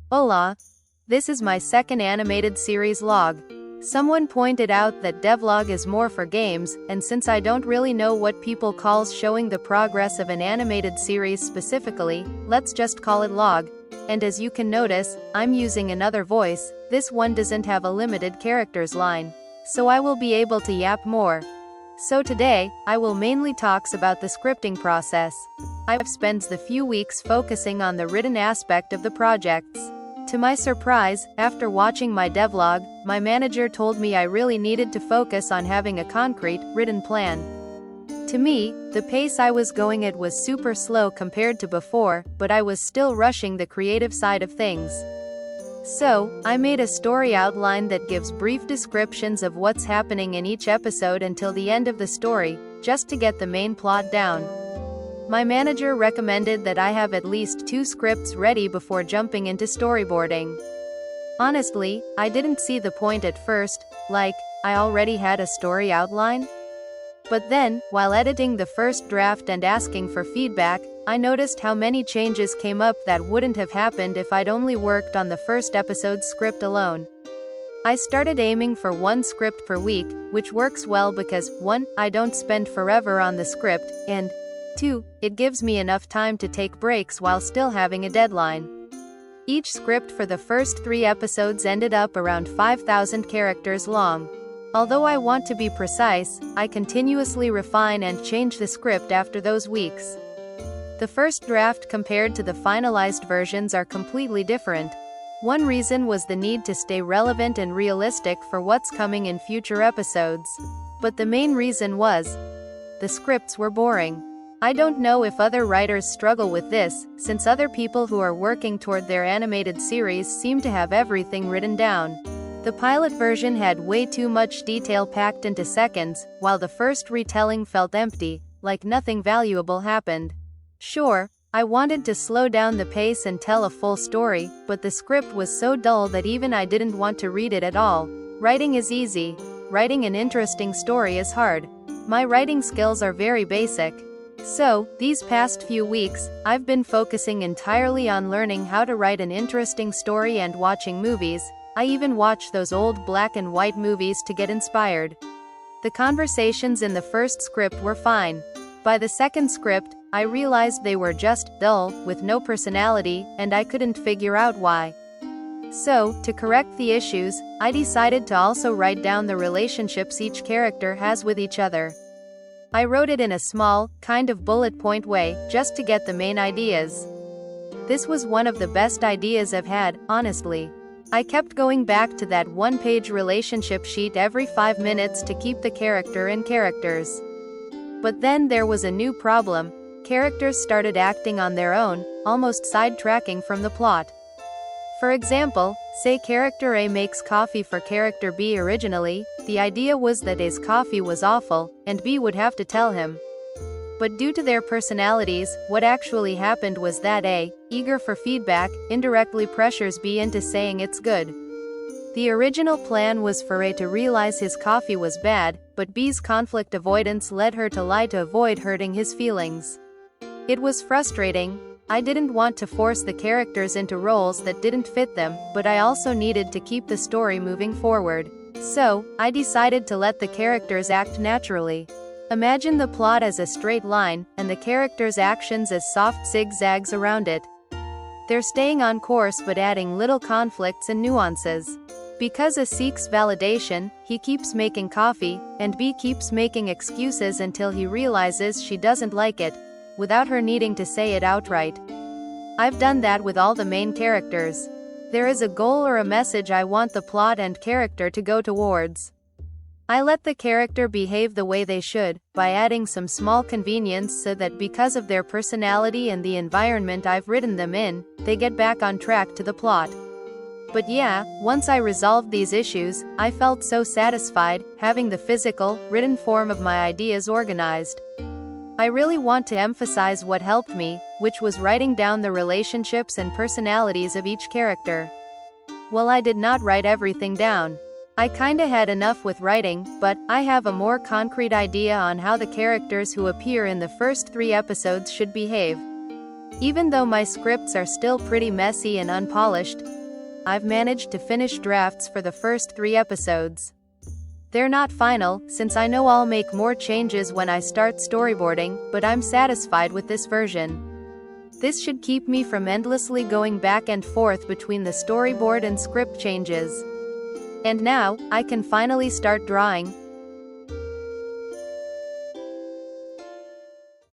Hola! This is my second animated series log. Someone pointed out that DevLog is more for games, and since I don't really know what people calls showing the progress of an animated series specifically, let's just call it log. And as you can notice, I'm using another voice. This one doesn't have a limited characters line, so I will be able to yap more. So today, I will mainly talks about the scripting process. I've spent the few weeks focusing on the written aspect of the projects. To my surprise, after watching my devlog, my manager told me I really needed to focus on having a concrete, written plan. To me, the pace I was going at was super slow compared to before, but I was still rushing the creative side of things. So, I made a story outline that gives brief descriptions of what's happening in each episode until the end of the story, just to get the main plot down. My manager recommended that I have at least 2 scripts ready before jumping into storyboarding. Honestly, I didn't see the point at first, like, I already had a story outline? But then, while editing the first draft and asking for feedback, I noticed how many changes came up that wouldn't have happened if I'd only worked on the first episode's script alone. I started aiming for 1 script per week, which works well because 1, I don't spend forever on the script, and 2, it gives me enough time to take breaks while still having a deadline. Each script for the first 3 episodes ended up around 5,000 characters long. Although I want to be precise, I continuously refine and change the script after those weeks. The first draft compared to the finalized versions are completely different. One reason was the need to stay relevant and realistic for what's coming in future episodes. But the main reason was, the scripts were boring. I don't know if other writers struggle with this, since other people who are working toward their animated series seem to have everything written down. The pilot version had way too much detail packed into seconds, while the first retelling felt empty, like nothing valuable happened. Sure, I wanted to slow down the pace and tell a full story, but the script was so dull that even I didn't want to read it at all. Writing is easy. Writing an interesting story is hard. My writing skills are very basic. So, these past few weeks, I've been focusing entirely on learning how to write an interesting story and watching movies. I even watch those old black and white movies to get inspired. The conversations in the first script were fine. By the second script, I realized they were just dull, with no personality, and I couldn't figure out why. So, to correct the issues, I decided to also write down the relationships each character has with each other. I wrote it in a small, kind of bullet point way, just to get the main ideas. This was one of the best ideas I've had, honestly. I kept going back to that 1-page relationship sheet every 5 minutes to keep the character and characters. But then there was a new problem. Characters started acting on their own, almost sidetracking from the plot. For example, say character A makes coffee for character B. Originally, the idea was that A's coffee was awful, and B would have to tell him. But due to their personalities, what actually happened was that A, eager for feedback, indirectly pressures B into saying it's good. The original plan was for A to realize his coffee was bad, but B's conflict avoidance led her to lie to avoid hurting his feelings. It was frustrating. I didn't want to force the characters into roles that didn't fit them, but I also needed to keep the story moving forward. So, I decided to let the characters act naturally. Imagine the plot as a straight line, and the characters' actions as soft zigzags around it. They're staying on course but adding little conflicts and nuances. Because A seeks validation, he keeps making coffee, and B keeps making excuses until he realizes she doesn't like it, without her needing to say it outright. I've done that with all the main characters. There is a goal or a message I want the plot and character to go towards. I let the character behave the way they should, by adding some small convenience so that because of their personality and the environment I've written them in, they get back on track to the plot. But yeah, once I resolved these issues, I felt so satisfied, having the physical, written form of my ideas organized. I really want to emphasize what helped me, which was writing down the relationships and personalities of each character. Well, I did not write everything down. I kinda had enough with writing, but I have a more concrete idea on how the characters who appear in the first 3 episodes should behave. Even though my scripts are still pretty messy and unpolished, I've managed to finish drafts for the first 3 episodes. They're not final, since I know I'll make more changes when I start storyboarding, but I'm satisfied with this version. This should keep me from endlessly going back and forth between the storyboard and script changes. And now, I can finally start drawing.